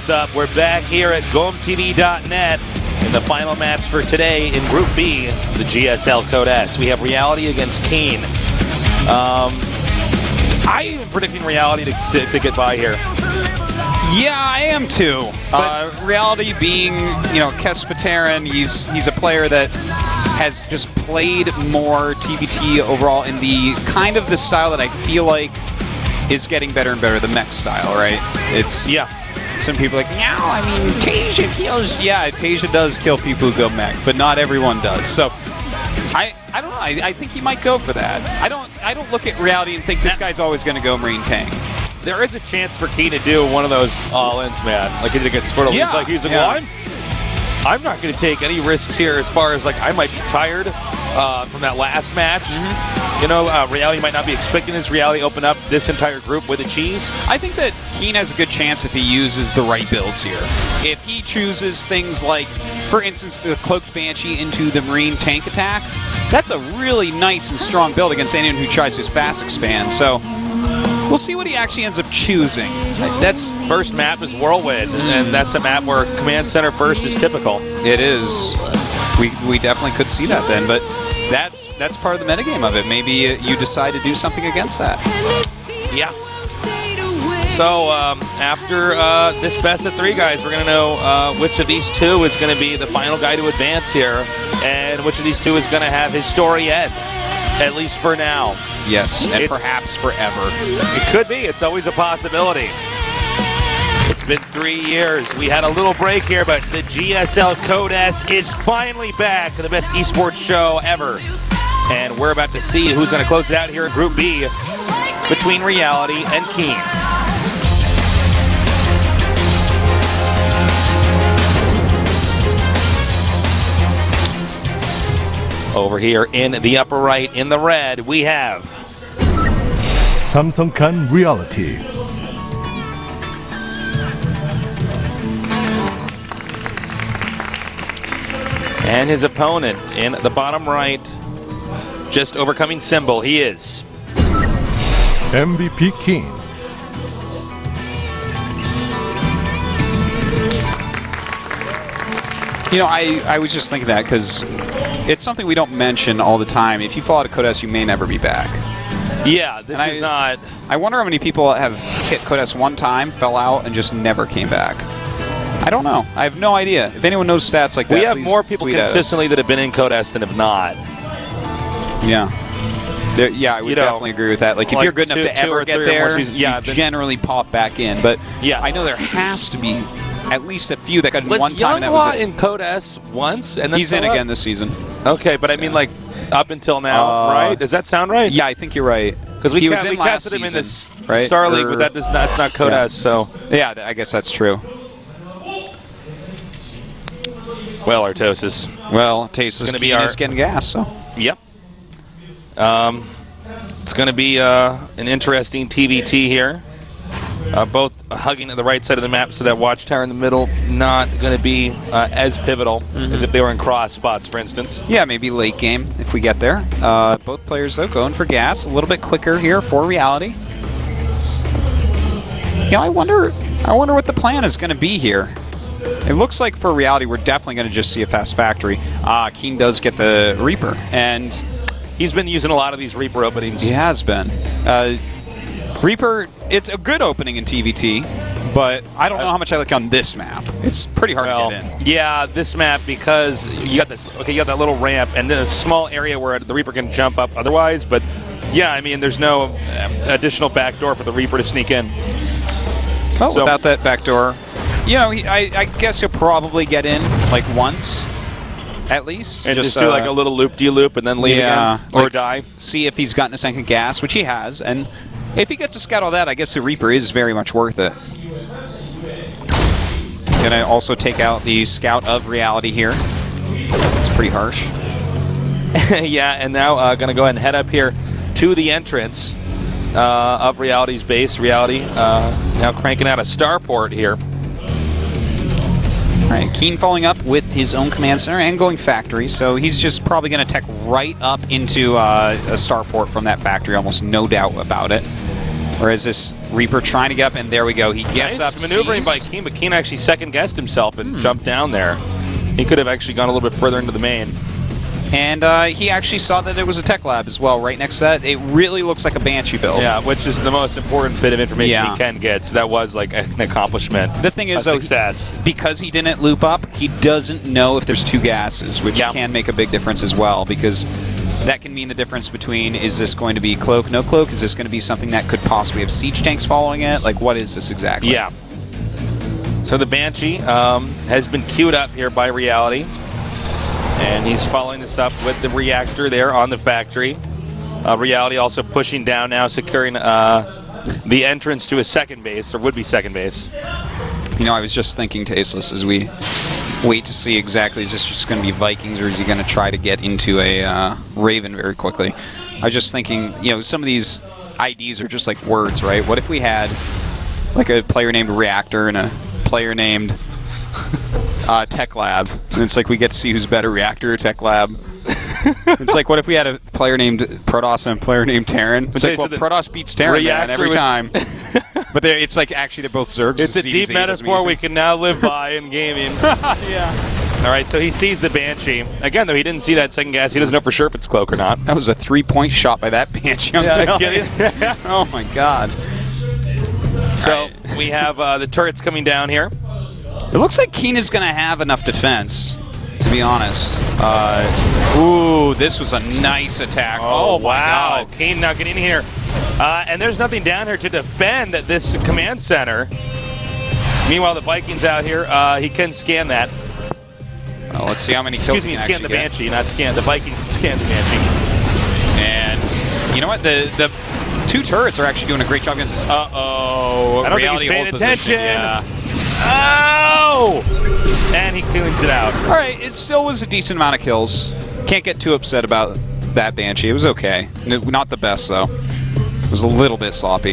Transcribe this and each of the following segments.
What's up? We're back here at GOMTV.net in the final match for today in Group B, the GSL Code S. We have Reality against Keen. I am predicting Reality to get by here. Yeah, I am too. Reality being, Kespeterin, he's a player that has just played more TVT overall in the kind of the style that I feel like is getting better and better, the mech style, right? Some people are like, no, I mean, Tasia kills. Yeah, Tasia does kill people who go mech, but not everyone does. So I don't know. I think he might go for that. I don't look at Reality and think this guy's always going to go Marine Tank. There is a chance for Keen to do one of those all-ins, man. Like he did against Squirtle. Yeah, he's like, well, I'm not going to take any risks here as far as, I might be tired from that last match. Reality might not be expecting this. Reality open up this entire group with a cheese. I think that Keen has a good chance if he uses the right builds here. If he chooses things like, for instance, the Cloaked Banshee into the Marine Tank attack, that's a really nice and strong build against anyone who tries to fast expand. So we'll see what he actually ends up choosing. That's first map is Whirlwind, and that's a map where Command Center first is typical. It is. We definitely could see that then, but that's part of the metagame of it. Maybe you decide to do something against that. Yeah. So after this best of three, guys, we're going to know which of these two is going to be the final guy to advance here, and which of these two is going to have his story end, at least for now. Yes, and perhaps forever. It could be. It's always a possibility. It's been 3 years. We had a little break here, but the GSL Code S is finally back for the best esports show ever. And we're about to see who's going to close it out here in Group B between Reality and Keen. Over here in the upper right, in the red, we have Samsungkan Reality. And his opponent in the bottom right, just overcoming Symbol, he is MVP Keen. I was just thinking that because it's something we don't mention all the time. If you fall out of Code S, you may never be back. Yeah, this is not... I wonder how many people have hit Code S one time, fell out, and just never came back. I don't know. I have no idea. If anyone knows stats like that, we have more people consistently that have been in Code S than have not. Yeah. I would definitely agree with that. Like, if you're good enough to ever get there, you generally pop back in. But I know there has to be at least a few that got in one time. That was in Code S once, and then he's in again this season. Okay, but I mean, up until now, right? Does that sound right? Yeah, I think you're right. Because we casted him in this Star League, but that's not Code S. So yeah, I guess that's true. Well, Artosis. Well, Taste is getting gas. So yep. It's going to be an interesting TVT here. Both hugging at the right side of the map, so that watchtower in the middle not going to be as pivotal as if they were in cross spots, for instance. Yeah, maybe late game if we get there. Both players, though, going for gas. A little bit quicker here for Reality. I wonder what the plan is going to be here. It looks like for Reality, we're definitely going to just see a fast factory. Keen does get the Reaper, and he's been using a lot of these Reaper openings. He has been. Reaper, it's a good opening in TVT, but I don't know how much I like on this map. It's pretty hard to get in. Yeah, this map, because you got this. Okay, you got that little ramp and then a small area where the Reaper can jump up otherwise. But yeah, I mean, there's no additional backdoor for the Reaper to sneak in. Well, without that backdoor, I guess he'll probably get in once. At least. And just do a little loop-de-loop and then leave again. Or die. See if he's gotten a second gas, which he has. And if he gets to scout all that, I guess the Reaper is very much worth it. Gonna also take out the scout of Reality here. It's pretty harsh. Yeah, and now gonna go ahead and head up here to the entrance of Reality's base. Reality now cranking out a starport here. All right, Keen following up with his own command center and going factory, so he's just probably going to tech right up into a starport from that factory, almost no doubt about it. Or is this Reaper trying to get up? And there we go. He gets up. Maneuvering by Keen, but Keen actually second-guessed himself and jumped down there. He could have actually gone a little bit further into the main. And he actually saw that there was a tech lab as well right next to that. It really looks like a Banshee build. Yeah, which is the most important bit of information he can get. So that was like an accomplishment. The thing is, though, success. Because he didn't loop up, he doesn't know if there's 2 gases, which can make a big difference as well, because that can mean the difference between, is this going to be cloak, no cloak? Is this going to be something that could possibly have siege tanks following it? Like, what is this exactly? Yeah. So the Banshee has been queued up here by Reality. And he's following this up with the reactor there on the factory. Reality also pushing down now, securing the entrance to a second base, or would-be second base. You know, I was just thinking, Tasteless, as we wait to see exactly, is this just going to be Vikings, or is he going to try to get into a Raven very quickly? I was just thinking, you know, some of these IDs are just like words, right? What if we had like a player named Reactor and a player named Tech Lab, and it's like we get to see who's better, Reactor or Tech Lab. It's like, what if we had a player named Protoss and a player named Terran? It's like, well, Protoss beats Terran, man, every time. But it's like, actually, they're both Zergs. It's a deep metaphor we can now live by in gaming. Yeah. All right, so he sees the Banshee. Again, though, he didn't see that second gas. He doesn't know for sure if it's cloak or not. That was a 3-point shot by that Banshee. Oh, my God. So we have the turrets coming down here. It looks like Keen is going to have enough defense, to be honest. Ooh, this was a nice attack. Oh wow. God. Keen now getting in here. And there's nothing down here to defend this command center. Meanwhile, the Vikings out here, he can scan that. Well, let's see how many kills Excuse me, scan the Banshee, not scan. The Vikings can scan the Banshee. And you know what? The 2 turrets are actually doing a great job against this. Uh-oh. I don't think he's paying attention. Yeah. Oh! And he cleans it out. All right, it still was a decent amount of kills. Can't get too upset about that Banshee. It was okay. Not the best, though. It was a little bit sloppy.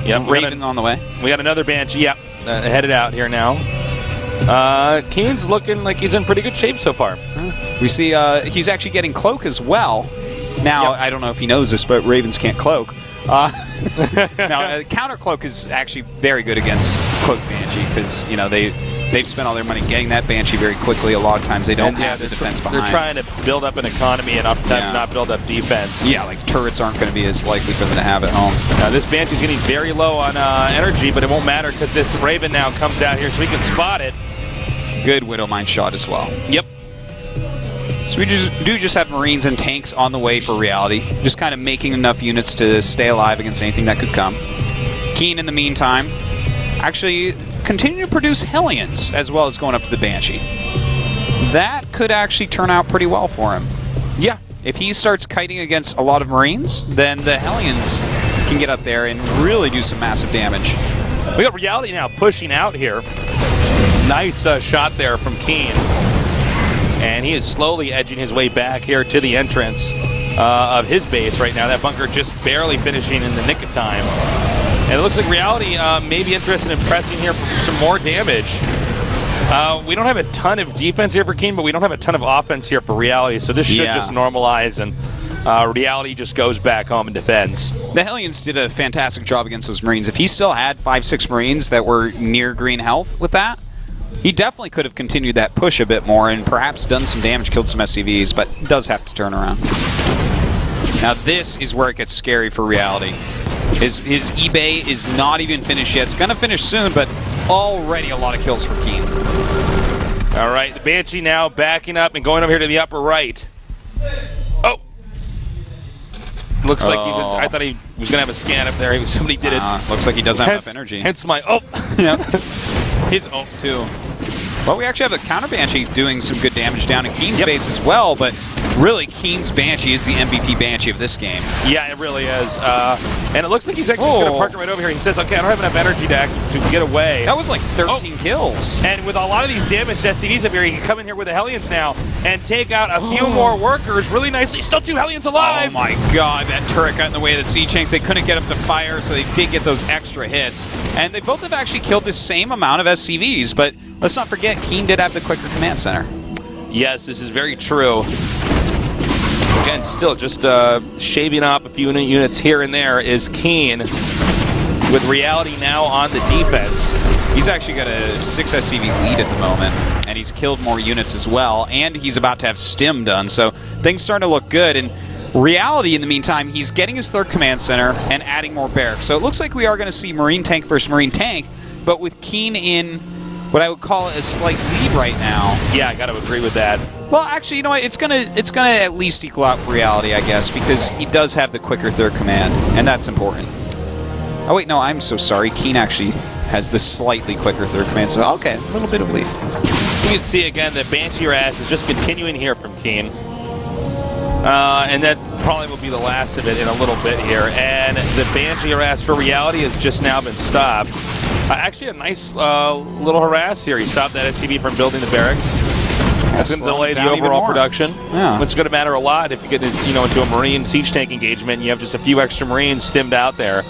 Yep, Raven on the way. We got another Banshee. Yep, headed out here now. Keen's looking like he's in pretty good shape so far. We see he's actually getting cloak as well. Now, I don't know if he knows this, but Ravens can't cloak. Now, counter cloak is actually very good against cloak Banshee because, you know, they've spent all their money getting that Banshee very quickly. A lot of times they don't have the defense behind. They're trying to build up an economy and oftentimes not build up defense. Yeah, like turrets aren't going to be as likely for them to have at home. Now, this Banshee's getting very low on energy, but it won't matter because this Raven now comes out here so we can spot it. Good Widow Mine shot as well. Yep. So we just have Marines and tanks on the way for Reality, just kind of making enough units to stay alive against anything that could come. Keen, in the meantime, actually continue to produce Hellions as well as going up to the Banshee. That could actually turn out pretty well for him. Yeah, if he starts kiting against a lot of Marines, then the Hellions can get up there and really do some massive damage. We got Reality now pushing out here. Nice shot there from Keen. And he is slowly edging his way back here to the entrance of his base right now. That bunker just barely finishing in the nick of time. And it looks like Reality may be interested in pressing here for some more damage. We don't have a ton of defense here for Keen, but we don't have a ton of offense here for Reality, so this should just normalize, and Reality just goes back home and defends. The Hellions did a fantastic job against those Marines. If he still had 5-6 Marines that were near green health with that, he definitely could have continued that push a bit more and perhaps done some damage, killed some SCVs, but does have to turn around. Now this is where it gets scary for Reality. His eBay is not even finished yet. It's going to finish soon, but already a lot of kills for Keen. All right, the Banshee now backing up and going over here to the upper right. Oh! Looks like he was. I thought he was going to have a scan up there. Somebody did it. Looks like he doesn't have enough energy. Hence my oh! Yeah. His ult too. Well, we actually have the counter Banshee doing some good damage down in Keen's base as well, but really Keen's Banshee is the MVP Banshee of this game. Yeah, it really is. And it looks like he's actually just going to park it right over here. He says, okay, I don't have enough energy to get away. That was like 13 kills. And with a lot of these damaged SCVs up here, he can come in here with the Hellions now and take out a few more workers really nicely. Still 2 Hellions alive. Oh my god, that turret got in the way of the siege tanks. They couldn't get up to fire, so they did get those extra hits. And they both have actually killed the same amount of SCVs, but let's not forget, Keen did have the quicker command center. Yes, this is very true. Again, still just shaving off a few units here and there is Keen. with Reality now on the defense. He's actually got a 6 SCV lead at the moment, and he's killed more units as well, and he's about to have Stim done, so things starting to look good. And Reality, in the meantime, he's getting his 3rd command center and adding more barracks. So it looks like we are going to see Marine tank versus Marine tank, but with Keen in what I would call a slight lead right now. Yeah, I got to agree with that. Well, actually, you know what? It's gonna at least equal out for Reality, I guess, because he does have the quicker 3rd command, and that's important. Oh wait, no, I'm so sorry. Keen actually has the slightly quicker 3rd command, so okay, a little bit of lead. You can see again that Banshee Harass is just continuing here from Keen. And that probably will be the last of it in a little bit here. And the Banshee Harass for Reality has just now been stopped. Actually, a nice little harass here. He stopped that SCV from building the barracks. That's going to delay the overall production, which is going to matter a lot if you get this, into a Marine siege tank engagement and you have just a few extra Marines stimmed out there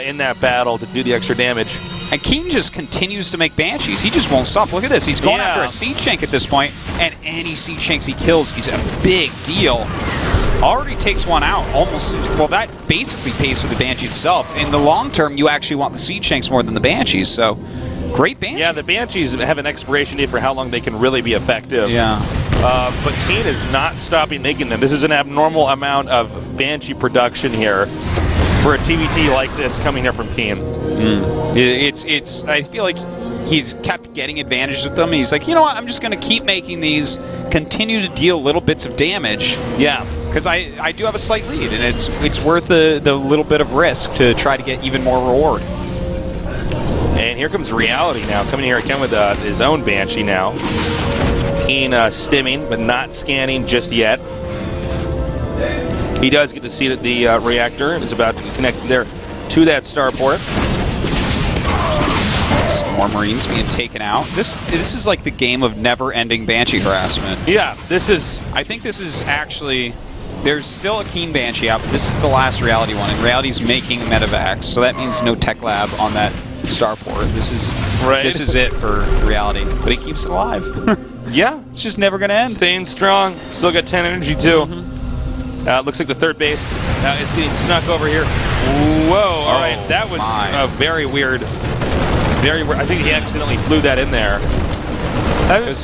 in that battle to do the extra damage. And Keen just continues to make Banshees. He just won't stop. Look at this. He's going after a siege tank at this point, and any siege tanks he kills, he's a big deal. Already takes one out, almost. Well, that basically pays for the Banshee itself. In the long term, you actually want the siege tanks more than the Banshees, so great Banshee. Yeah, the Banshees have an expiration date for how long they can really be effective. Yeah. But Keen is not stopping making them. This is an abnormal amount of Banshee production here for a TVT like this coming here from Keen. It's. I feel like he's kept getting advantages with them. He's like, you know what? I'm just going to keep making these, continue to deal little bits of damage. Yeah. Because I do have a slight lead, and it's worth the little bit of risk to try to get even more reward. And here comes Reality now, coming here again with his own Banshee now. Keen stimming, but not scanning just yet. He does get to see that the reactor is about to be connected there to that starport. Some more Marines being taken out. This is like the game of never-ending Banshee harassment. Yeah, this is... I think this is actually... There's still a Keen Banshee out, but this is the last Reality one, and Reality's making medevacs, so that means no tech lab on that starport. This is it for Reality, but he keeps it alive. Yeah. It's just never going to end. Staying strong. Still got 10 energy, too. Looks like the 3rd base is getting snuck over here. Whoa, all right. That was very weird. Very weird. I think he accidentally flew that in there.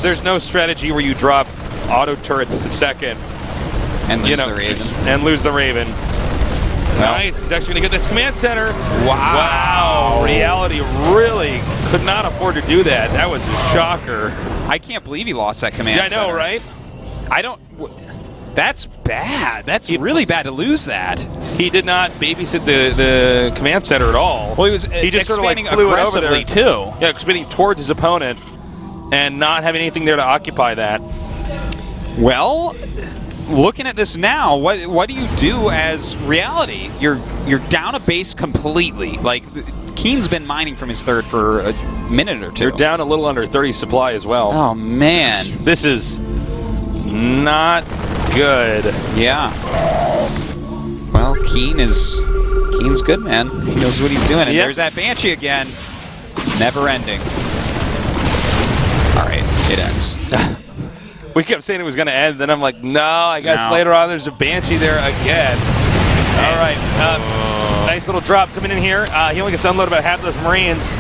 There's no strategy where you drop auto turrets at the second. And lose the Raven. And lose the Raven. Nice. He's actually going to get this command center. Wow. Reality really could not afford to do that. That was a shocker. I can't believe he lost that command center. I know, right? That's bad. That's really bad to lose that. He did not babysit the command center at all. Well, he just expanding sort of like aggressively too. Yeah, expanding towards his opponent and not having anything there to occupy that. Well, looking at this now, what do you do as Reality? You're down a base completely. Like, Keen's been mining from his 3rd for a minute or 2. You're down a little under 30 supply as well. Oh man, this is not good. Yeah. Well, Keen's good, man. He knows what he's doing. And there's that Banshee again. Never ending. All right, it ends. We kept saying it was going to end, then I'm like, no, I guess later on there's a Banshee there again. All right, nice little drop coming in here. He only gets unloaded about half those Marines.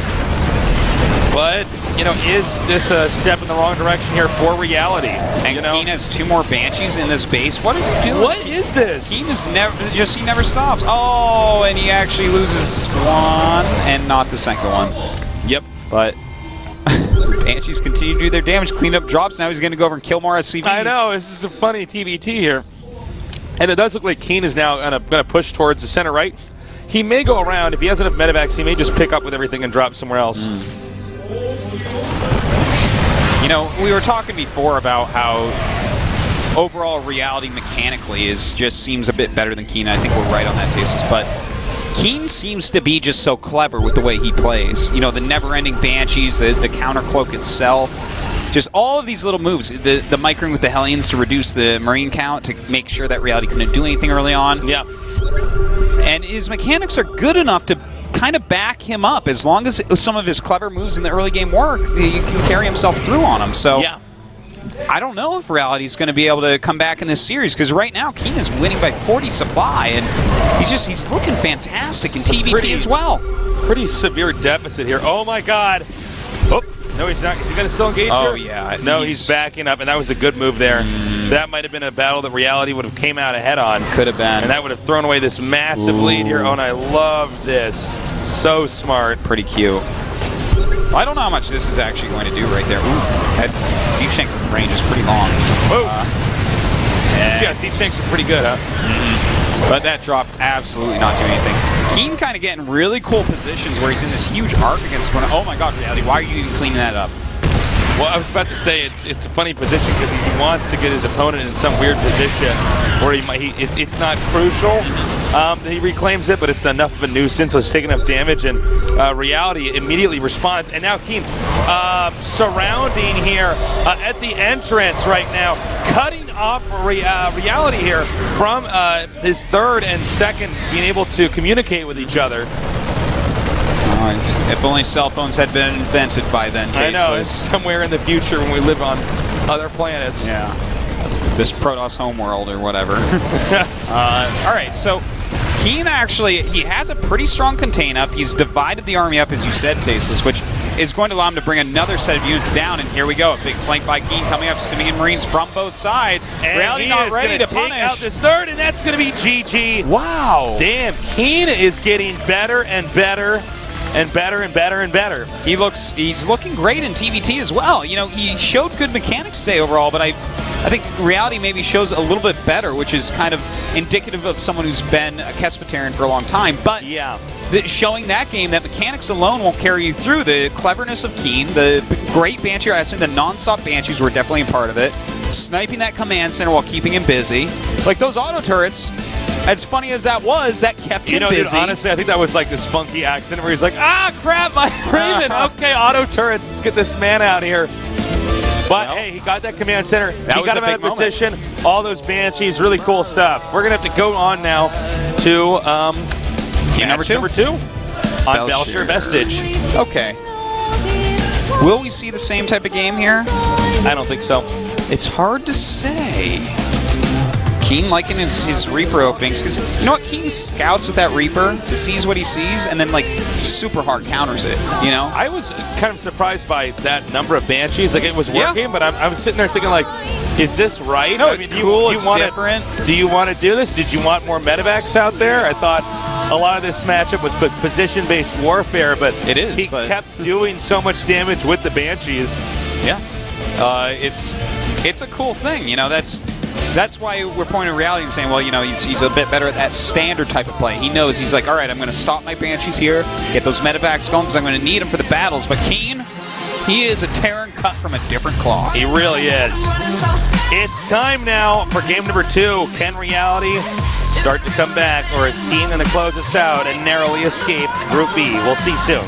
But, is this a step in the wrong direction here for Reality? And Keen has 2 more Banshees in this base. What are you doing? What is this? Keen is he never stops. Oh, and he actually loses one and not the 2nd one. Yep. But Banshees continue to do their damage. Clean up drops. Now he's going to go over and kill more SCVs. I know. This is a funny TVT here. And it does look like Keen is now going to push towards the center right. He may go around. If he has enough medevacs, he may just pick up with everything and drop somewhere else. We were talking before about how overall Reality mechanically just seems a bit better than Keen. I think we're right on that, Tasis. But Keen seems to be just so clever with the way he plays. The never-ending Banshees, the counter cloak itself. Just all of these little moves. The microing with the Hellions to reduce the Marine count to make sure that Reality couldn't do anything early on. Yeah. And his mechanics are good enough to kind of back him up. As long as some of his clever moves in the early game work, he can carry himself through on them. So yeah. I don't know if Reality's going to be able to come back in this series, because right now Keen is winning by 40 supply, and he's looking fantastic in TVT as well. pretty severe deficit here. Oh my God. Oh, no, he's not. Is he going to still engage here? Oh, yeah. No, he's backing up, and that was a good move there. That might have been a battle that Reality would have came out ahead on. Could have been. And that would have thrown away this massive lead here. Oh, and I love this. So smart. Pretty cute. I don't know how much this is actually going to do right there. Ooh, that Siege Tank range is pretty long. Yeah, Siege Tanks are pretty good, huh? But that drop absolutely not doing anything. Keen kind of getting really cool positions where he's in this huge arc against one. Oh my God, Reality, why are you even cleaning that up? Well, I was about to say it's a funny position because he wants to get his opponent in some weird position where it's not crucial that he reclaims it, but it's enough of a nuisance, so it's taking enough damage, and Reality immediately responds. And now Keen surrounding here at the entrance right now, cutting off Reality here from his third and second being able to communicate with each other. If only cell phones had been invented by then, I know, it's somewhere in the future when we live on other planets. Yeah. This Protoss homeworld or whatever. All right, so Keen actually, he has a pretty strong contain up. He's divided the army up, as you said, Tasteless, which is going to allow him to bring another set of units down. And here we go, a big flank by Keen coming up, Stimming Marines from both sides. And Reality not ready to take punish. out this third, and that's going to be GG. Wow. Damn, Keen is getting better and better. And better and better and better. He's looking great in TVT as well. You know, he showed good mechanics today overall, but I think Reality maybe shows a little bit better, which is kind of indicative of someone who's been a Kespeteran for a long time. But yeah, showing that game, that mechanics alone won't carry you through. The cleverness of Keen, the great Banshee harassment, the non-stop Banshees were definitely a part of it. Sniping that command center while keeping him busy. Like those auto turrets, as funny as that was, that kept him busy. Dude, honestly, I think that was like this funky accident where he's like, ah, crap, my Raven. Okay, auto turrets, let's get this man out here. But hey, he got that command center. He got him out of position. All those Banshees, really cool stuff. We're going to have to go on now to game number two on Belcher Vestige. Okay. Will we see the same type of game here? I don't think so. It's hard to say. Keen liking his Reaper openings, because you know what, Keen scouts with that Reaper, sees what he sees, and then like super hard counters it, you know? I was kind of surprised by that number of Banshees. Like, it was working, but I was sitting there thinking, like, is this right? No, it's cool, it's different. Do you want to do this? Did you want more medevacs out there? I thought a lot of this matchup was position-based warfare, but he kept doing so much damage with the Banshees. Yeah. It's a cool thing, you know, that's why we're pointing to Reality and saying, well, you know, he's a bit better at that standard type of play. He knows, he's like, all right, I'm going to stop my Banshees here, get those medevacs going, because I'm going to need them for the battles. But Keen, he is a Terran cut from a different cloth. He really is. It's time now for game number 2. Can Reality start to come back, or is Keen going to close us out and narrowly escape Group B? We'll see soon.